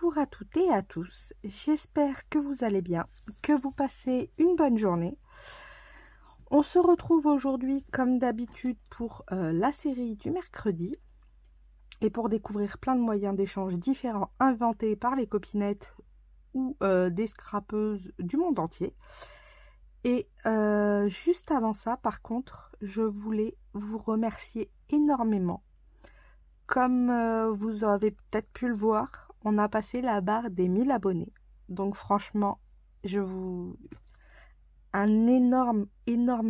Bonjour à toutes et à tous, j'espère que vous allez bien, que vous passez une bonne journée. On se retrouve aujourd'hui comme d'habitude pour la série du mercredi et pour découvrir plein de moyens d'échange différents inventés par les copinettes ou des scrapeuses du monde entier. Et juste avant ça, par contre, je voulais vous remercier énormément. Comme vous avez peut-être pu le voir, on a passé la barre des 1000 abonnés. Donc franchement, un énorme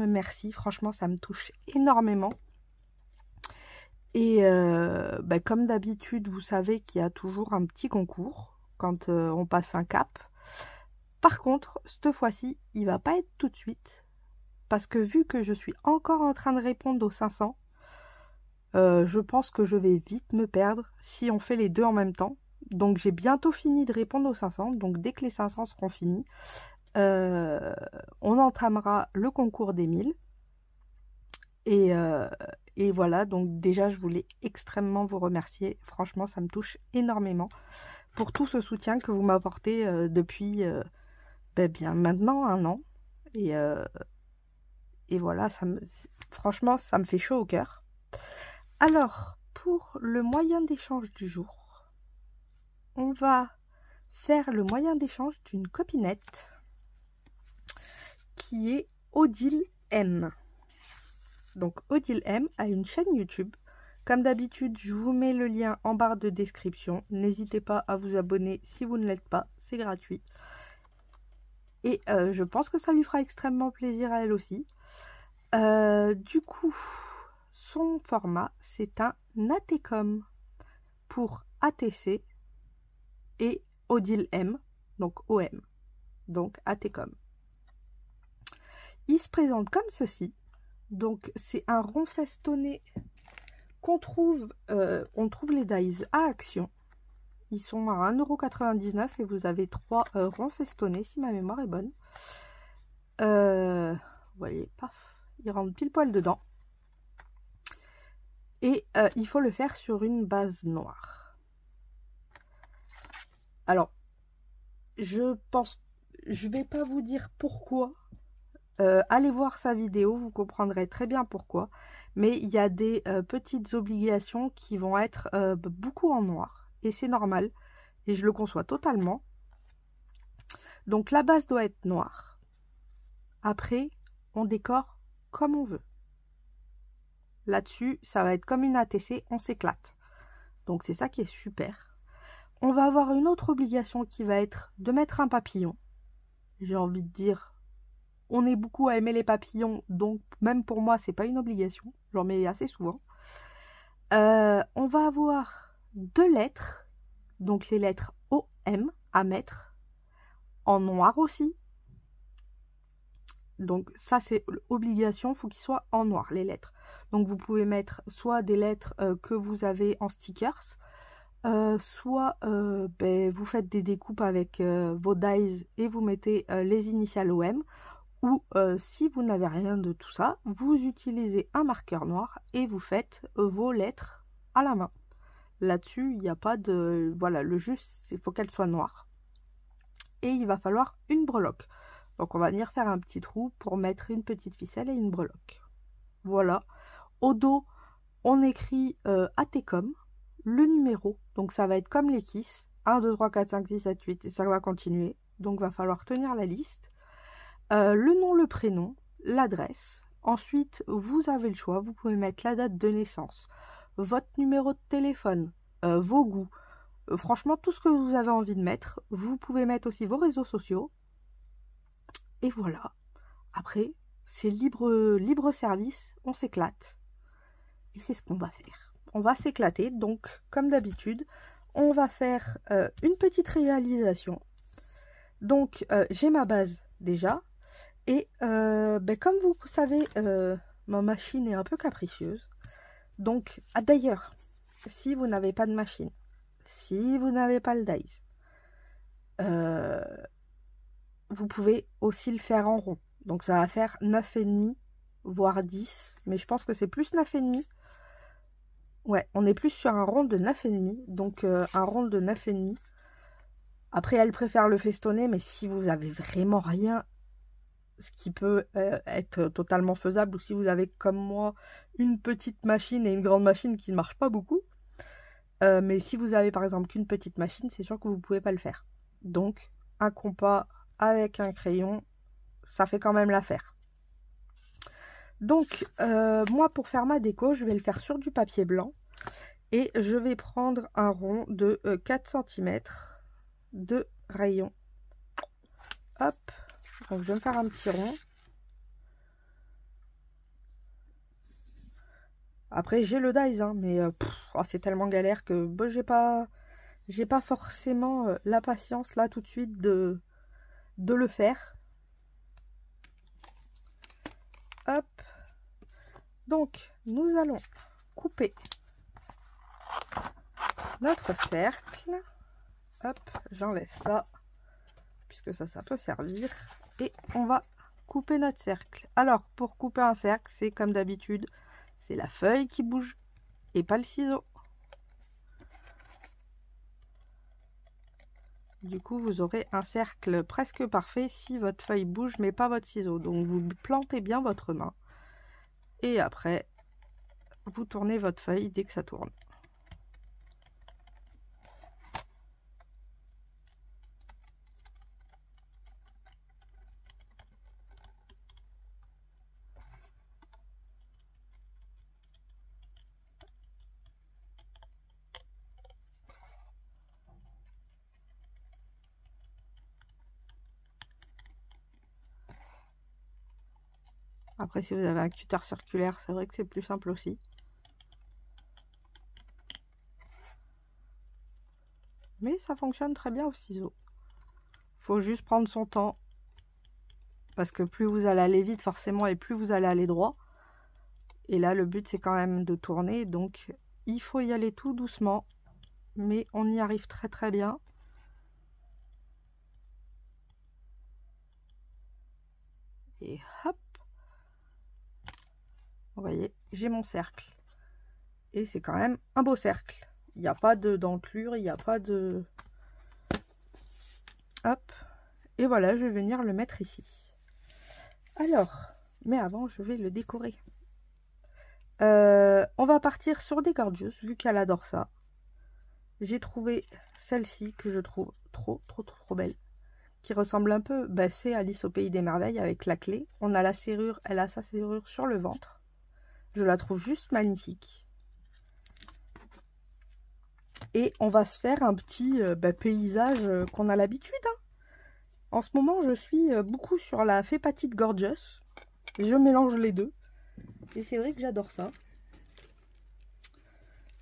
merci. Franchement, ça me touche énormément. Et comme d'habitude, vous savez qu'il y a toujours un petit concours quand on passe un cap. Par contre, cette fois-ci, il va pas être tout de suite. Parce que vu que je suis encore en train de répondre aux 500, je pense que je vais vite me perdre si on fait les deux en même temps. Donc j'ai bientôt fini de répondre aux 500. Donc dès que les 500 seront finis, on entamera le concours des 1000. Et voilà, donc déjà je voulais extrêmement vous remercier. Franchement, ça me touche énormément pour tout ce soutien que vous m'apportez depuis bien maintenant un an. Et voilà, franchement, ça me fait chaud au cœur. Alors, pour le moyen d'échange du jour, on va faire le moyen d'échange d'une copinette qui est Odile M. Donc, Odile M a une chaîne YouTube. Comme d'habitude, je vous mets le lien en barre de description. N'hésitez pas à vous abonner si vous ne l'êtes pas, c'est gratuit. Et je pense que ça lui fera extrêmement plaisir à elle aussi. Du coup, son format, c'est un ATCOM pour ATC et Odile M, donc OM, donc ATCOM. Il se présente comme ceci. Donc c'est un rond festonné qu'on trouve, on trouve les dies à Action. Ils sont à 1,99 € et vous avez 3 ronds festonnés si ma mémoire est bonne. Vous voyez, paf, ils rentrent pile poil dedans. Et il faut le faire sur une base noire. Alors, je vais pas vous dire pourquoi. Allez voir sa vidéo, vous comprendrez très bien pourquoi. Mais il y a des petites obligations qui vont être beaucoup en noir. Et c'est normal. Et je le conçois totalement. Donc la base doit être noire. Après, on décore comme on veut. Là-dessus, ça va être comme une ATC, on s'éclate. Donc c'est ça qui est super. On va avoir une autre obligation qui va être de mettre un papillon. J'ai envie de dire, on est beaucoup à aimer les papillons, donc même pour moi, c'est pas une obligation. J'en mets assez souvent. On va avoir 2 lettres, donc les lettres OM à mettre, en noir aussi. Donc ça, c'est l'obligation, il faut qu'ils soient en noir, les lettres. Donc vous pouvez mettre soit des lettres que vous avez en stickers, soit vous faites des découpes avec vos dies et vous mettez les initiales OM. Ou si vous n'avez rien de tout ça, vous utilisez un marqueur noir et vous faites vos lettres à la main. Là-dessus, il n'y a pas de... Voilà, le juste, il faut qu'elle soit noire. Et il va falloir une breloque. Donc on va venir faire un petit trou pour mettre une petite ficelle et une breloque. Voilà. Au dos, on écrit ATCOM, le numéro. Donc ça va être comme les KISS. 1, 2, 3, 4, 5, 6, 7, 8. Et ça va continuer. Donc il va falloir tenir la liste. Le nom, le prénom, l'adresse. Ensuite, vous avez le choix. Vous pouvez mettre la date de naissance, votre numéro de téléphone, vos goûts. Franchement, tout ce que vous avez envie de mettre. Vous pouvez mettre aussi vos réseaux sociaux. Et voilà. Après, c'est libre service. On s'éclate. Et c'est ce qu'on va faire. On va s'éclater. Donc, comme d'habitude, on va faire une petite réalisation. Donc, j'ai ma base déjà. Et comme vous savez, ma machine est un peu capricieuse. Donc, d'ailleurs, si vous n'avez pas de machine, si vous n'avez pas le dies, vous pouvez aussi le faire en rond. Donc, ça va faire 9,5, voire 10. Mais je pense que c'est plus 9,5. Ouais, on est plus sur un rond de 9,5. Donc, un rond de 9,5. Après, elle préfère le festonner, mais si vous avez vraiment rien, ce qui peut être totalement faisable, ou si vous avez comme moi une petite machine et une grande machine qui ne marchent pas beaucoup, mais si vous avez par exemple qu'une petite machine, c'est sûr que vous ne pouvez pas le faire. Donc un compas avec un crayon, ça fait quand même l'affaire. Donc moi, pour faire ma déco, je vais le faire sur du papier blanc et je vais prendre un rond de 4 cm de rayon. Hop, donc je vais me faire un petit rond. Après j'ai le dies, hein, mais oh, c'est tellement galère que bah, j'ai pas forcément la patience là tout de suite de le faire. Hop, donc nous allons couper notre cercle. Hop, j'enlève ça puisque ça peut servir, et on va couper notre cercle. Alors pour couper un cercle, c'est comme d'habitude, c'est la feuille qui bouge et pas le ciseau. Du coup, vous aurez un cercle presque parfait si votre feuille bouge mais pas votre ciseau. Donc vous plantez bien votre main et après vous tournez votre feuille dès que ça tourne. Après, si vous avez un cutter circulaire, c'est vrai que c'est plus simple aussi. Mais ça fonctionne très bien au ciseau. Faut juste prendre son temps. Parce que plus vous allez aller vite forcément et plus vous allez aller droit. Et là, le but, c'est quand même de tourner. Donc, il faut y aller tout doucement. Mais on y arrive très très bien. Et hop. Vous voyez, j'ai mon cercle. Et c'est quand même un beau cercle. Il n'y a pas de dentelure, il n'y a pas de... Hop. Et voilà, je vais venir le mettre ici. Alors, mais avant, je vais le décorer. On va partir sur des gorgeous, vu qu'elle adore ça. J'ai trouvé celle-ci que je trouve trop belle. Qui ressemble un peu, bah, c'est Alice au Pays des Merveilles avec la clé. On a la serrure, elle a sa serrure sur le ventre. Je la trouve juste magnifique. Et on va se faire un petit paysage qu'on a l'habitude. Hein. En ce moment, je suis beaucoup sur la Fée Petite Gorgeous. Je mélange les deux. Et c'est vrai que j'adore ça.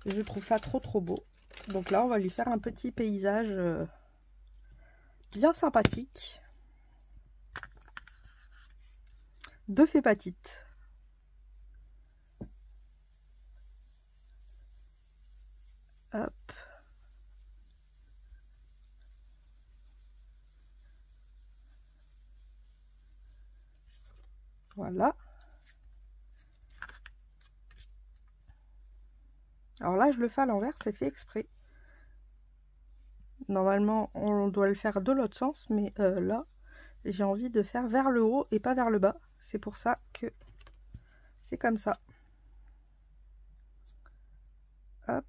Je trouve ça trop beau. Donc là, on va lui faire un petit paysage bien sympathique. De Fée Petite. Hop. Voilà. Alors là, je le fais à l'envers, c'est fait exprès. Normalement, on doit le faire de l'autre sens, mais là, j'ai envie de faire vers le haut et pas vers le bas. C'est pour ça que c'est comme ça. Hop.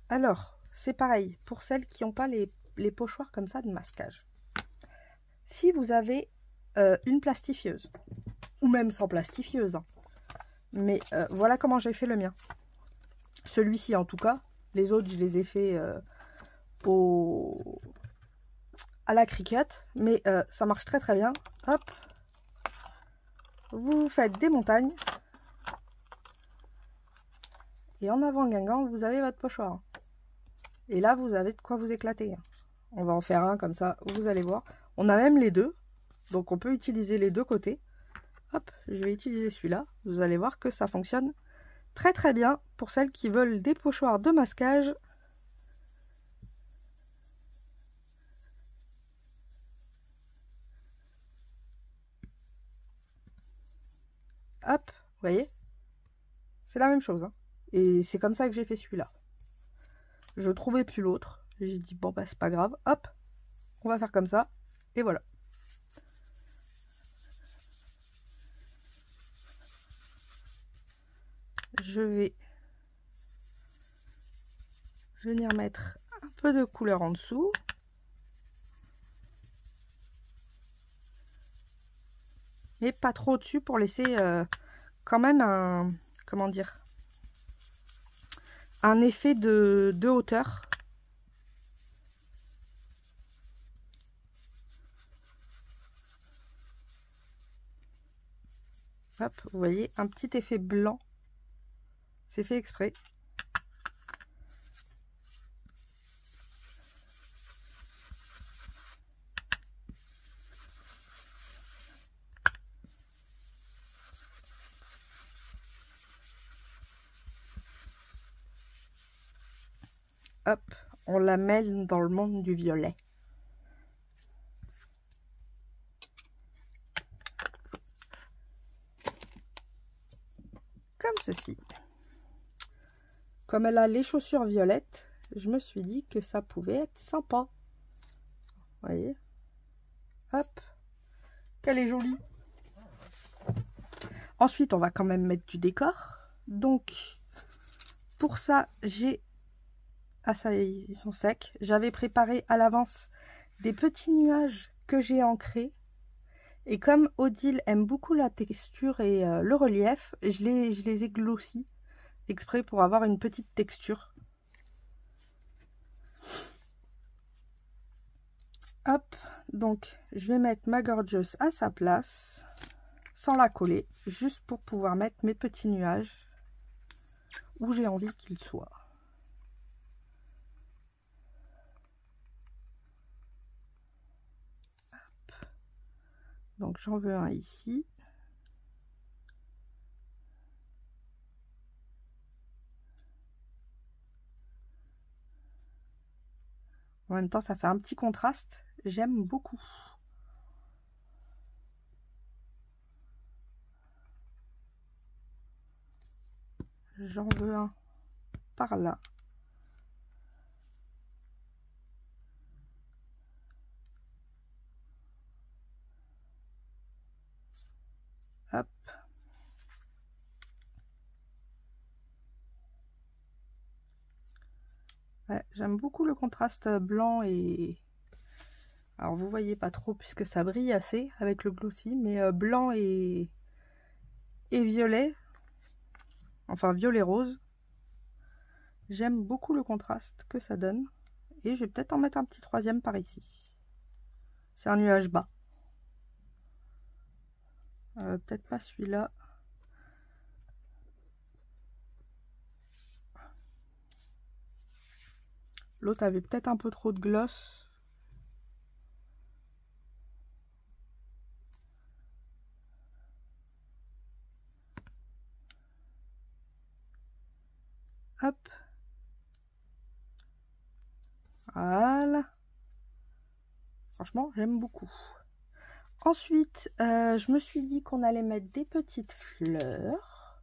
Alors, c'est pareil pour celles qui n'ont pas les pochoirs comme ça de masquage. Si vous avez une plastifieuse, ou même sans plastifieuse, hein, mais voilà comment j'ai fait le mien. Celui-ci en tout cas, les autres je les ai fait à la cricket, mais ça marche très bien. Hop, vous faites des montagnes, et en avant Guingamp, vous avez votre pochoir. Et là, vous avez de quoi vous éclater. On va en faire un comme ça, vous allez voir. On a même les deux, donc on peut utiliser les deux côtés. Hop, je vais utiliser celui-là. Vous allez voir que ça fonctionne très bien pour celles qui veulent des pochoirs de masquage. Hop, vous voyez, C'est la même chose. Hein. Et c'est comme ça que j'ai fait celui-là. Je trouvais plus l'autre. J'ai dit, bon, bah, c'est pas grave. Hop, on va faire comme ça. Et voilà. Je vais venir mettre un peu de couleur en dessous. Mais pas trop au-dessus pour laisser quand même un, comment dire, un effet de hauteur. Hop, vous voyez, un petit effet blanc. C'est fait exprès. Hop, on la mêle dans le monde du violet. Comme ceci. Comme elle a les chaussures violettes, je me suis dit que ça pouvait être sympa. Vous voyez? Hop, qu'elle est jolie. Ensuite, on va quand même mettre du décor. Donc, pour ça, j'ai... Ah ça y est, ils sont secs. J'avais préparé à l'avance des petits nuages que j'ai ancrés. Et comme Odile aime beaucoup la texture et le relief, je les ai glossis exprès pour avoir une petite texture. Hop, donc je vais mettre ma Gorgeous à sa place, sans la coller, juste pour pouvoir mettre mes petits nuages où j'ai envie qu'ils soient. Hop. Donc j'en veux un ici. En même temps, ça fait un petit contraste. J'aime beaucoup. J'en veux un par là. Hop. Ouais, j'aime beaucoup le contraste blanc et... Alors vous voyez pas trop puisque ça brille assez avec le glossy, mais blanc et violet, enfin violet rose. J'aime beaucoup le contraste que ça donne. Et je vais peut-être en mettre un petit troisième par ici. C'est un nuage bas. Peut-être pas celui-là. L'autre avait peut-être un peu trop de gloss. Hop. Voilà. Franchement, j'aime beaucoup. Ensuite, je me suis dit qu'on allait mettre des petites fleurs.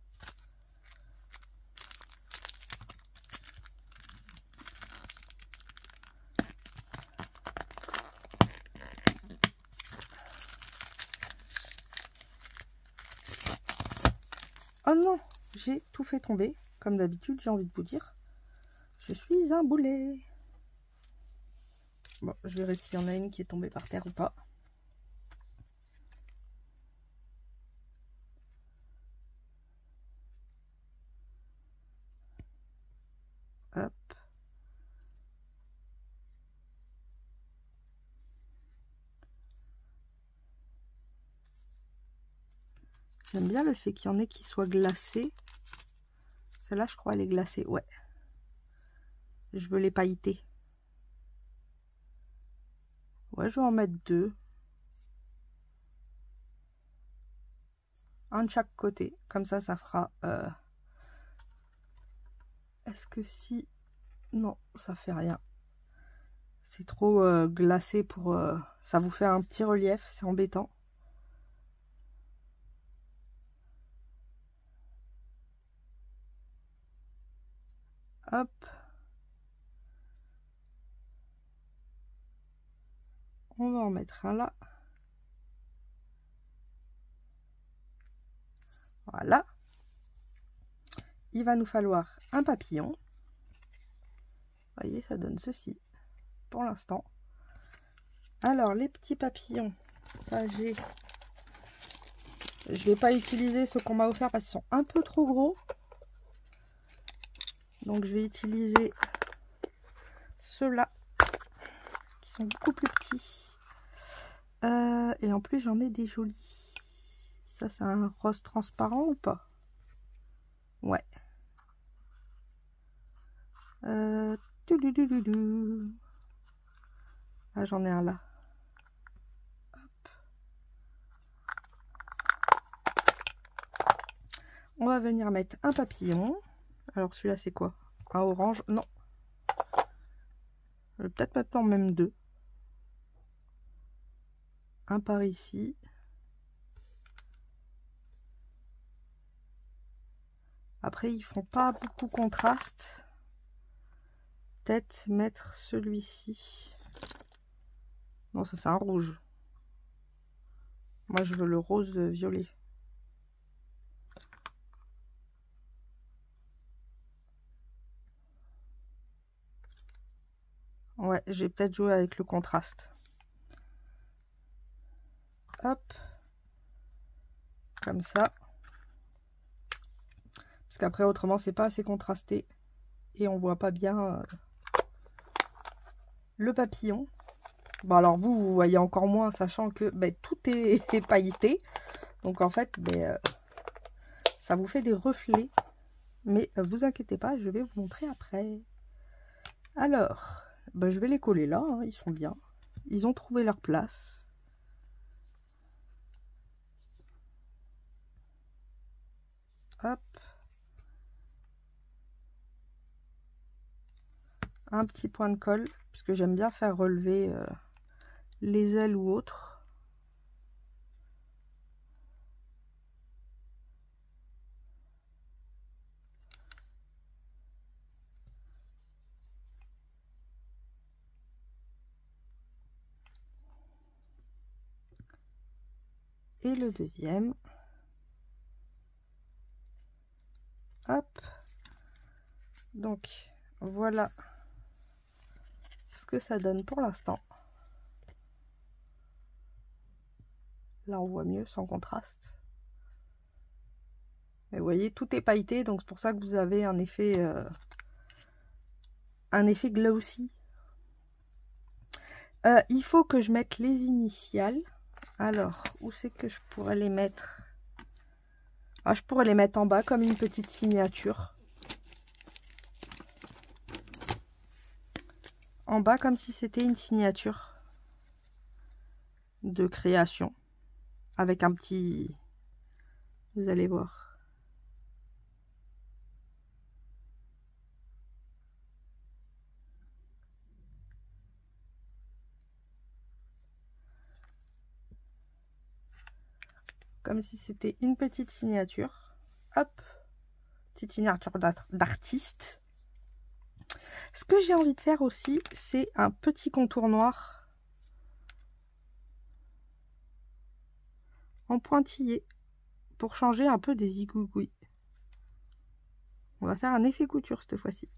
Oh non, j'ai tout fait tomber. Comme d'habitude, j'ai envie de vous dire. Je suis un boulet. Bon, je verrai s'il y en a une qui est tombée par terre ou pas. Hop. J'aime bien le fait qu'il y en ait qui soient glacés. Celle-là, je crois, elle est glacée. Ouais. Je veux les pailleter. Ouais, je vais en mettre deux. Un de chaque côté. Comme ça, ça fera... Est-ce que si... Non, ça fait rien. C'est trop glacé pour... Ça vous fait un petit relief, c'est embêtant. Hop. On va en mettre un là. Voilà. Il va nous falloir un papillon. Vous voyez, ça donne ceci pour l'instant. Alors, les petits papillons, ça j'ai... Je vais pas utiliser ceux qu'on m'a offert parce qu'ils sont un peu trop gros. Donc, je vais utiliser ceux-là qui sont beaucoup plus petits. Et en plus, j'en ai des jolis. Ça, c'est un rose transparent ou pas? Ouais. Ah, j'en ai un là. Hop. On va venir mettre un papillon. Alors celui-là c'est quoi? Un orange? Non. Peut-être maintenant même deux. Un par ici. Après ils font pas beaucoup contraste. Peut-être mettre celui-ci. Non, ça c'est un rouge. Moi je veux le rose violet. Ouais, j'ai peut-être joué avec le contraste. Hop. Comme ça. Parce qu'après autrement c'est pas assez contrasté. Et on voit pas bien le papillon. Bon alors vous voyez encore moins, sachant que tout est pailleté. Donc en fait, ça vous fait des reflets. Mais vous inquiétez pas, je vais vous montrer après. Alors, je vais les coller là, hein, ils sont bien. Ils ont trouvé leur place. Hop. Un petit point de colle, puisque j'aime bien faire relever les ailes ou autres. Et le deuxième. Hop. Donc, voilà ce que ça donne pour l'instant. Là, on voit mieux sans contraste. Mais vous voyez, tout est pailleté, donc c'est pour ça que vous avez un effet glossy. Il faut que je mette les initiales. Alors, où c'est que je pourrais les mettre? Ah, je pourrais les mettre en bas comme une petite signature. En bas comme si c'était une signature de création. Avec un petit... Vous allez voir. Comme si c'était une petite signature. Hop. Petite signature d'artiste. Ce que j'ai envie de faire aussi, c'est un petit contour noir en pointillé pour changer un peu des zigouigouis. On va faire un effet couture cette fois-ci.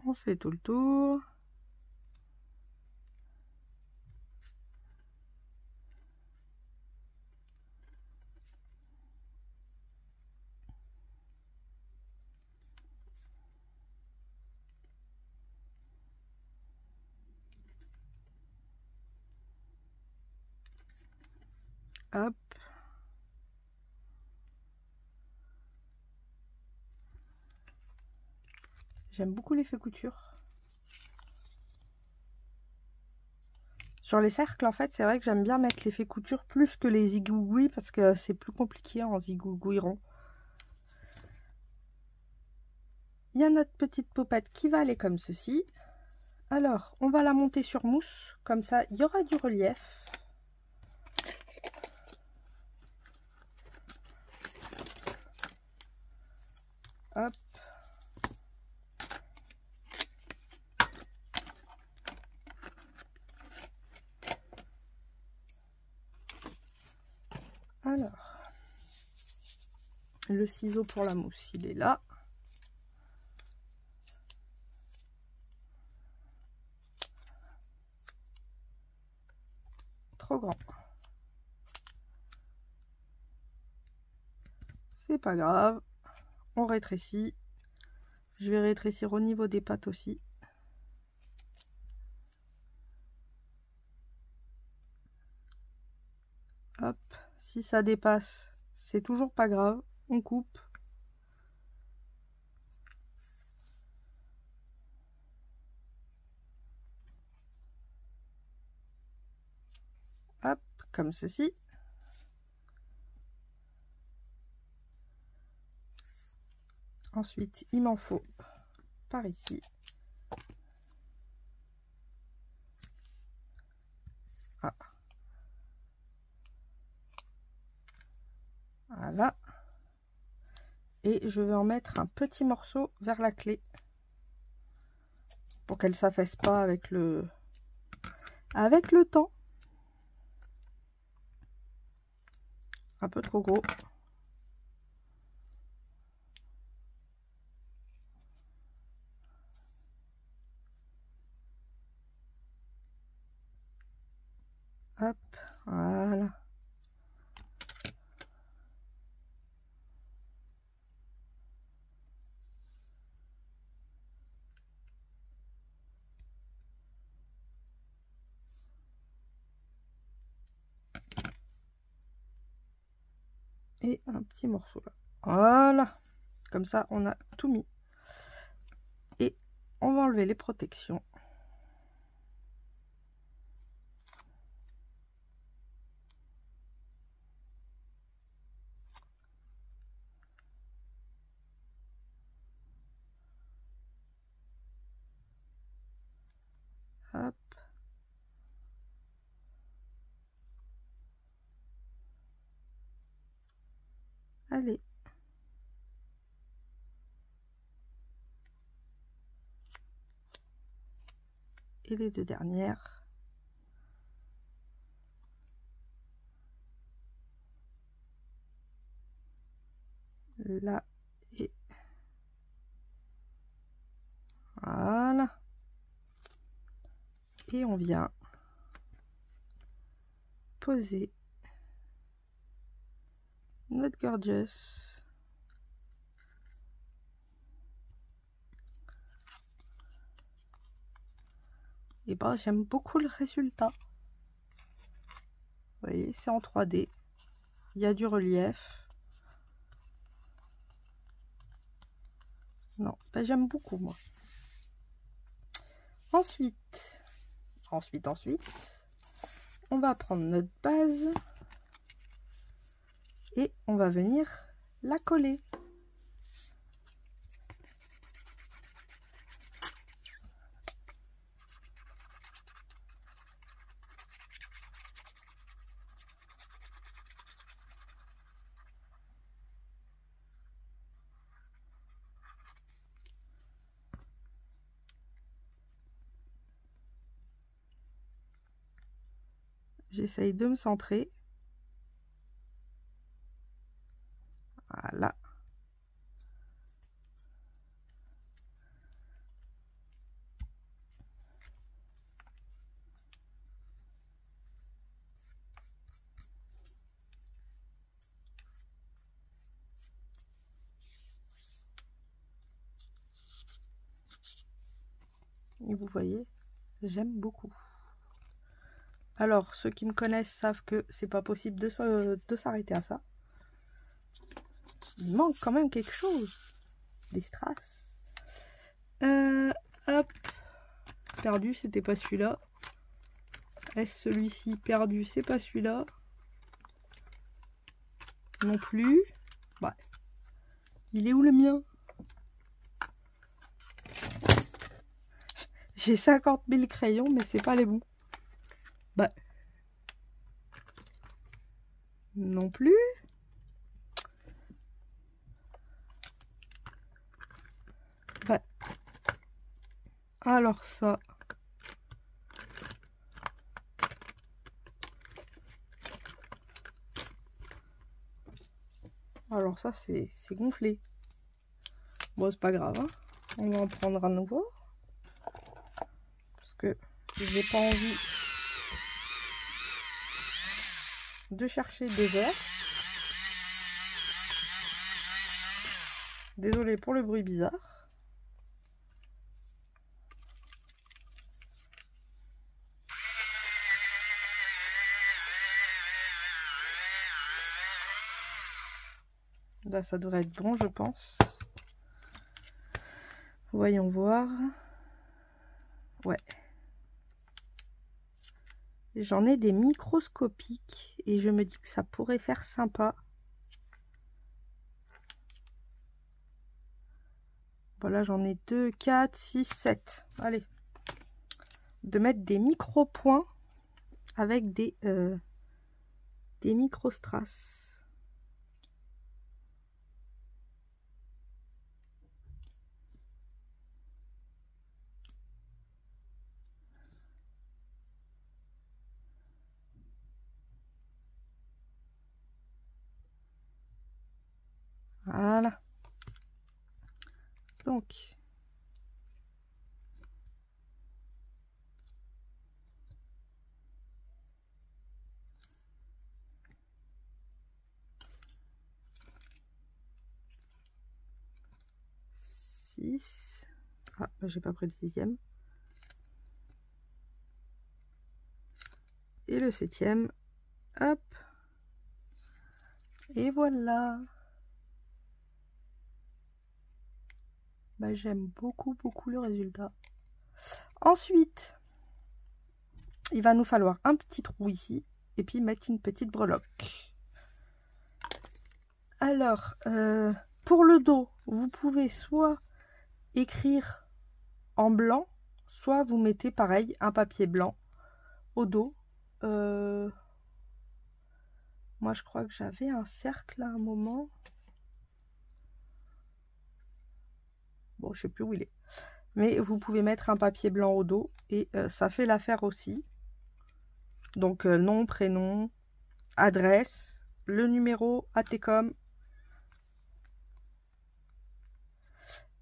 On fait tout le tour. Hop. J'aime beaucoup l'effet couture. Sur les cercles, en fait, c'est vrai que j'aime bien mettre l'effet couture plus que les zigouigouis parce que c'est plus compliqué en zigouigouis rond. Il y a notre petite poppette qui va aller comme ceci. Alors, on va la monter sur mousse. Comme ça, il y aura du relief. Hop. Alors, le ciseau pour la mousse, il est là. Trop grand. C'est pas grave. On rétrécit. Je vais rétrécir au niveau des pattes aussi. Hop. Si ça dépasse, c'est toujours pas grave. On coupe. Hop, comme ceci. Ensuite, il m'en faut par ici. Ah. Voilà. Et je vais en mettre un petit morceau vers la clé pour qu'elle ne s'affaisse pas avec le temps. Un peu trop gros. Hop, voilà. Et un petit morceau là. Voilà. Comme ça, on a tout mis. Et on va enlever les protections. Hop. Allez. Et les deux dernières. Là et voilà. Et on vient poser notre gorgeous. Et bah j'aime beaucoup le résultat. Vous voyez, c'est en 3D. Il y a du relief. Non, bah, j'aime beaucoup moi. Ensuite, on va prendre notre base et on va venir la coller. J'essaye de me centrer. Voilà. Et vous voyez, j'aime beaucoup. Alors, ceux qui me connaissent savent que c'est pas possible de s'arrêter à ça. Il manque quand même quelque chose. Des strass. Hop. Perdu, c'était pas celui-là. Est-ce celui-ci? Perdu, c'est pas celui-là. Non plus. Ouais. Il est où le mien? J'ai 50 000 crayons, mais c'est pas les bons. Bah. Non plus. Bah. Alors ça. Alors ça, c'est gonflé. Bon, c'est pas grave. Hein. On va en prendre à nouveau. Parce que j'ai pas envie de chercher 2 heures. Désolée pour le bruit bizarre. Là, ça devrait être bon, je pense. Voyons voir. Ouais. J'en ai des microscopiques et je me dis que ça pourrait faire sympa. Voilà, j'en ai 2, 4, 6, 7. Allez. De mettre des micro-points avec des micro-strass. Voilà. Donc, six. Ah, j'ai pas pris le 6e. Et le 7e. Hop. Et voilà. Bah, j'aime beaucoup, beaucoup le résultat. Ensuite, il va nous falloir un petit trou ici. Et puis mettre une petite breloque. Alors, pour le dos, vous pouvez soit écrire en blanc, soit vous mettez pareil un papier blanc au dos. Moi, je crois que j'avais un cercle à un moment. Bon, je sais plus où il est. Mais vous pouvez mettre un papier blanc au dos et ça fait l'affaire aussi. Donc, nom, prénom, adresse, le numéro, ATCOM.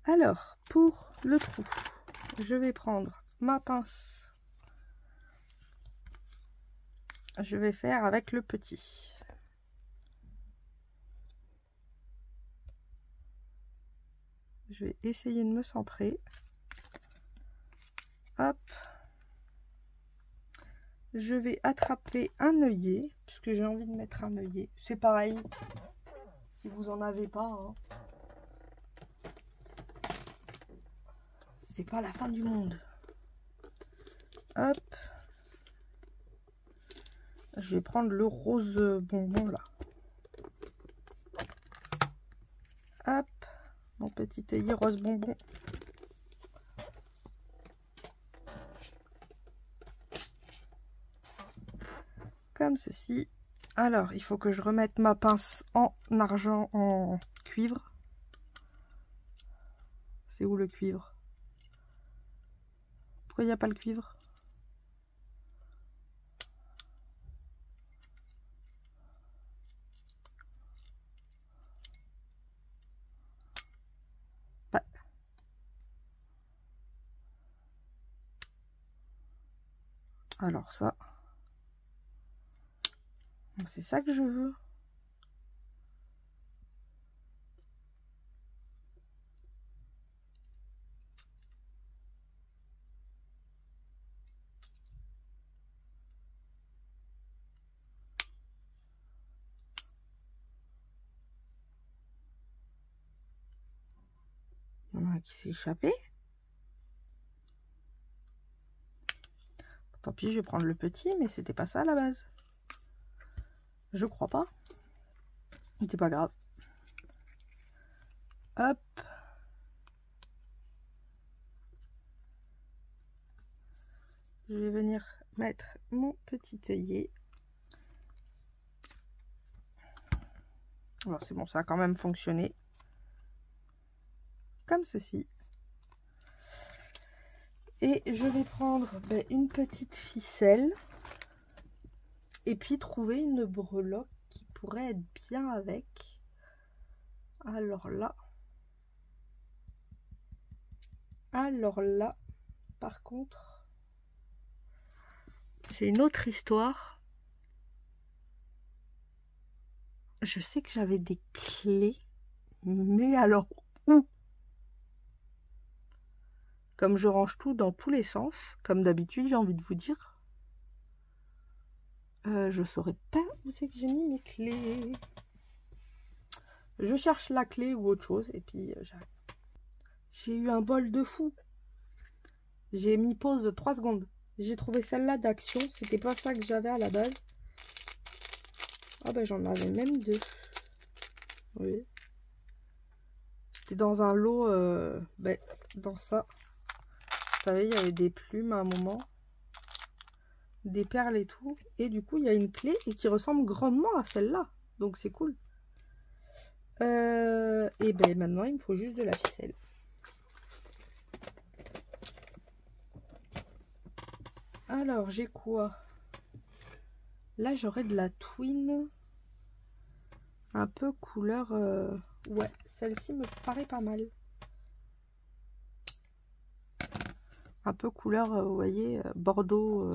Alors, pour le trou, je vais prendre ma pince. Je vais faire avec le petit. Je vais essayer de me centrer. Hop. Je vais attraper un œillet, puisque j'ai envie de mettre un œillet. C'est pareil, si vous en avez pas. Hein. C'est pas la fin du monde. Hop. Je vais prendre le rose bonbon là. Hop. Mon petit œillet rose bonbon. Comme ceci. Alors, il faut que je remette ma pince en argent, en cuivre. C'est où le cuivre? Pourquoi il n'y a pas le cuivre? Bah. Alors ça, c'est ça que je veux. un qui s'est échappé. Tant pis, je vais prendre le petit, mais c'était pas ça à la base. Je crois pas. C'est pas grave. Hop. Je vais venir mettre mon petit œillet. Alors c'est bon, ça a quand même fonctionné. Comme ceci. Et je vais prendre une petite ficelle. Et puis trouver une breloque qui pourrait être bien avec. Alors là, par contre, c'est une autre histoire. Je sais que j'avais des clés, mais alors où? Comme je range tout dans tous les sens, comme d'habitude, j'ai envie de vous dire, je saurais pas où c'est que j'ai mis mes clés. Je cherche la clé ou autre chose et puis j'arrive. J'ai eu un bol de fou. J'ai mis pause de 3 secondes. J'ai trouvé celle-là d'Action. C'était pas ça que j'avais à la base. Ah ben j'en avais même 2. Oui. C'était dans un lot, dans ça. Vous savez, il y avait des plumes à un moment. Des perles et tout. Et du coup, il y a une clé et qui ressemble grandement à celle-là. Donc c'est cool. Et ben maintenant, il me faut juste de la ficelle. Alors, j'ai quoi? Là, j'aurais de la twin. Un peu couleur... Ouais, celle-ci me paraît pas mal. Un peu couleur, vous voyez, bordeaux.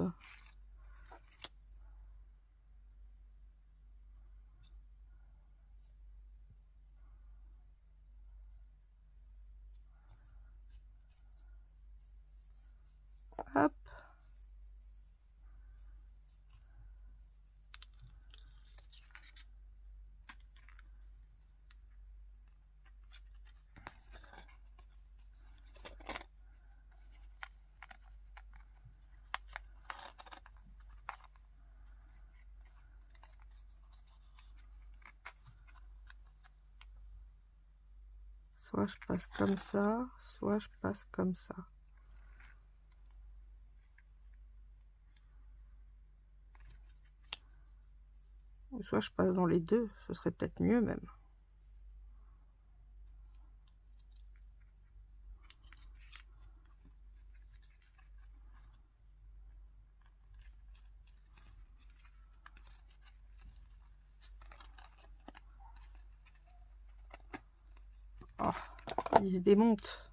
Hop. Soit je passe comme ça, soit je passe comme ça. Ou soit je passe dans les deux, ce serait peut-être mieux même. Oh, il se démonte.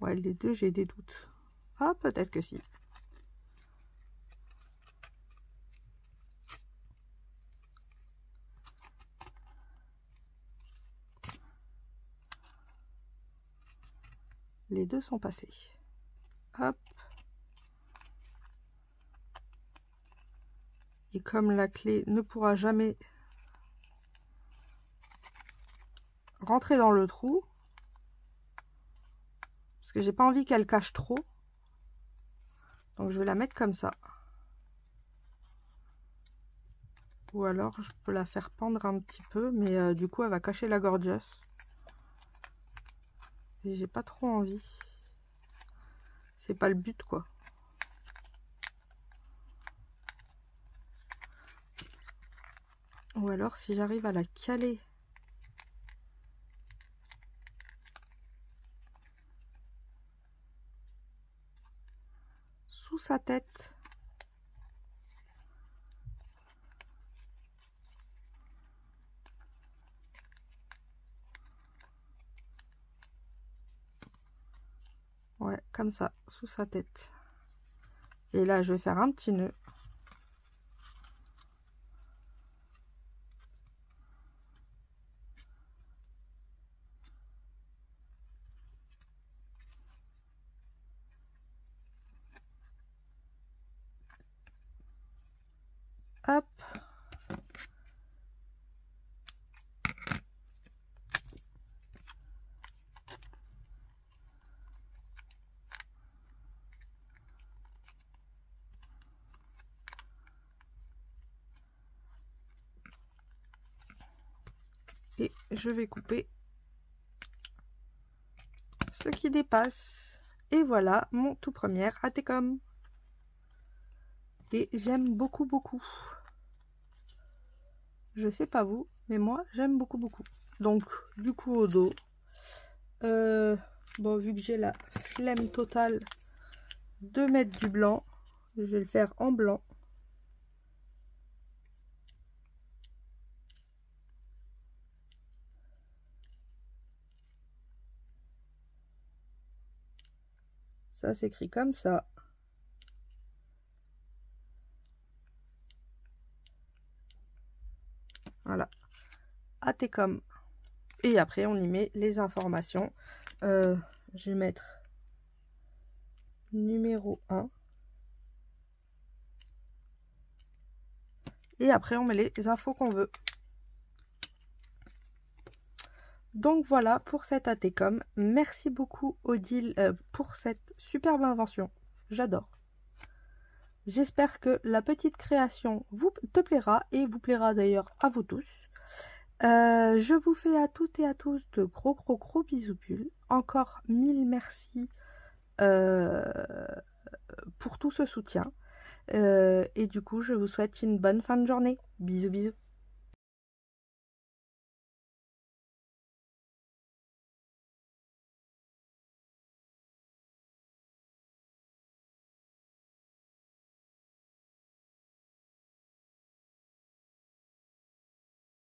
Ouais, les deux, j'ai des doutes. Ah, peut-être que si. Les deux sont passés. Hop. Et comme la clé ne pourra jamais rentrer dans le trou, parce que j'ai pas envie qu'elle cache trop, donc je vais la mettre comme ça. Ou alors je peux la faire pendre un petit peu, mais du coup elle va cacher la gorgeous. Et j'ai pas trop envie. C'est pas le but quoi. Ou alors si j'arrive à la caler sous sa tête. Ouais, comme ça, sous sa tête. Et là, je vais faire un petit nœud. Et je vais couper ce qui dépasse. Et voilà mon tout premier ATCOM. Et j'aime beaucoup, beaucoup. Je sais pas vous, mais moi j'aime beaucoup, beaucoup. Donc, du coup, au dos, bon, vu que j'ai la flemme totale de mettre du blanc, je vais le faire en blanc. Ça s'écrit comme ça. Voilà. ATCOM. Et après, on y met les informations. Je vais mettre numéro 1. Et après, on met les infos qu'on veut. Donc voilà pour cet ATCOM. Merci beaucoup Odile pour cette superbe invention. J'adore. J'espère que la petite création te plaira et vous plaira d'ailleurs à vous tous. Je vous fais à toutes et à tous de gros bisous bulles. Encore 1000 merci pour tout ce soutien. Et du coup, je vous souhaite une bonne fin de journée. Bisous bisous.